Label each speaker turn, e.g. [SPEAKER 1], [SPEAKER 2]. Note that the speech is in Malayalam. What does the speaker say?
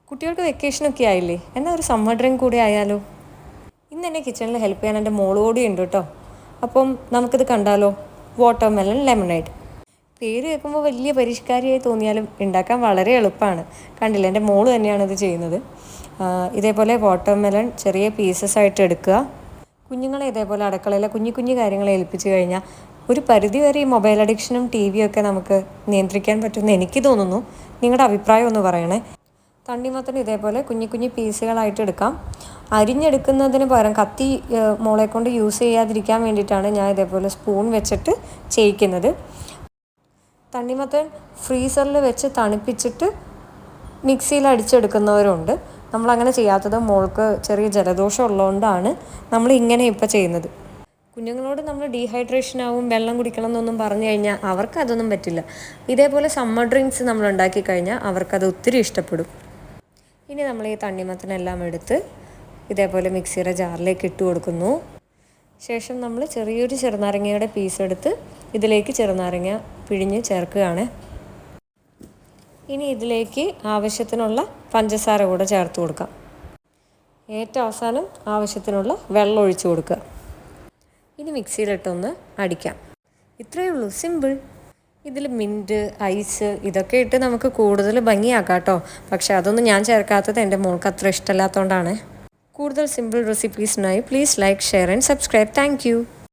[SPEAKER 1] കുട്ടികൾക്ക് വെക്കേഷനൊക്കെ ആയില്ലേ, എന്നാൽ ഒരു സമ്മർ ഡ്രിങ്ക് കൂടി ആയാലോ? ഇന്ന് എന്നെ കിച്ചണിൽ ഹെൽപ്പ് ചെയ്യാൻ എൻ്റെ മോള് കൂടി ഉണ്ട് കേട്ടോ. അപ്പം നമുക്കിത് കണ്ടാലോ? Watermelon lemonade. പേര് കേൾക്കുമ്പോൾ വലിയ പരിഷ്കാരിയായി തോന്നിയാലും ഉണ്ടാക്കാൻ വളരെ എളുപ്പമാണ്. കണ്ടില്ല, എൻ്റെ മോള് തന്നെയാണ് ഇത് ചെയ്യുന്നത്. ഇതേപോലെ വാട്ടർമെലൺ ചെറിയ പീസസ് ആയിട്ട് എടുക്കുക. കുഞ്ഞുങ്ങളെ ഇതേപോലെ അടുക്കളയിലെ കുഞ്ഞു കുഞ്ഞു കാര്യങ്ങളെ ഏൽപ്പിച്ച് കഴിഞ്ഞാൽ ഒരു പരിധിവരെ ഈ മൊബൈൽ അഡിക്ഷനും ടി വിയും ഒക്കെ നമുക്ക് നിയന്ത്രിക്കാൻ പറ്റുമെന്ന് എനിക്ക് തോന്നുന്നു. നിങ്ങളുടെ അഭിപ്രായം ഒന്ന് പറയണേ. തണ്ണിമത്തൻ ഇതേപോലെ കുഞ്ഞു കുഞ്ഞു പീസുകളായിട്ട് എടുക്കാം. അരിഞ്ഞെടുക്കുന്നതിന് പകരം കത്തി മോളെ കൊണ്ട് യൂസ് ചെയ്യാതിരിക്കാൻ വേണ്ടിയിട്ടാണ് ഞാൻ ഇതേപോലെ സ്പൂൺ വെച്ചിട്ട് ചെയ്യിക്കുന്നത്. തണ്ണിമത്തൻ ഫ്രീസറിൽ വെച്ച് തണുപ്പിച്ചിട്ട് മിക്സിയിൽ അടിച്ചെടുക്കുന്നവരുണ്ട്. നമ്മളങ്ങനെ ചെയ്യാത്തത് മോൾക്ക് ചെറിയ ജലദോഷം ഉള്ളതുകൊണ്ടാണ് നമ്മൾ ഇങ്ങനെ ഇപ്പോൾ ചെയ്യുന്നത്. കുഞ്ഞുങ്ങളോട് നമ്മൾ ഡീഹൈഡ്രേഷൻ ആവും, വെള്ളം കുടിക്കണം എന്നൊന്നും പറഞ്ഞു കഴിഞ്ഞാൽ അവർക്കതൊന്നും പറ്റില്ല. ഇതേപോലെ സമ്മർ ഡ്രിങ്ക്സ് നമ്മൾ ഉണ്ടാക്കി കഴിഞ്ഞാൽ അവർക്കത് ഒത്തിരി ഇഷ്ടപ്പെടും. ഇനി നമ്മൾ ഈ തണ്ണിമത്തനെല്ലാം എടുത്ത് ഇതേപോലെ മിക്സിയുടെ ജാറിലേക്ക് ഇട്ട് കൊടുക്കുന്നു. ശേഷം നമ്മൾ ചെറിയൊരു ചെറുനാരങ്ങയുടെ പീസ് എടുത്ത് ഇതിലേക്ക് ചെറുനാരങ്ങ പിഴിഞ്ഞ് ചേർക്കുകയാണ്. ഇനി ഇതിലേക്ക് ആവശ്യത്തിനുള്ള പഞ്ചസാര കൂടെ ചേർത്ത് കൊടുക്കാം. ഏറ്റവും അവസാനം ആവശ്യത്തിനുള്ള വെള്ളം ഒഴിച്ച് കൊടുക്കുക. ഇനി മിക്സിയിലിട്ടൊന്ന് അടിക്കാം. ഇത്രയേ ഉള്ളൂ, സിമ്പിൾ. ഇതിൽ മിൻറ്റ്, ഐസ് ഇതൊക്കെ ഇട്ട് നമുക്ക് കൂടുതൽ ഭംഗിയാക്കാം കേട്ടോ. പക്ഷേ അതൊന്നും ഞാൻ ചേർക്കാത്തത് എൻ്റെ മോൾക്ക് അത്ര ഇഷ്ടമല്ലാത്തതുകൊണ്ടാണ്. കൂടുതൽ സിമ്പിൾ റെസിപ്പീസിനായി please like, share and subscribe. Thank U.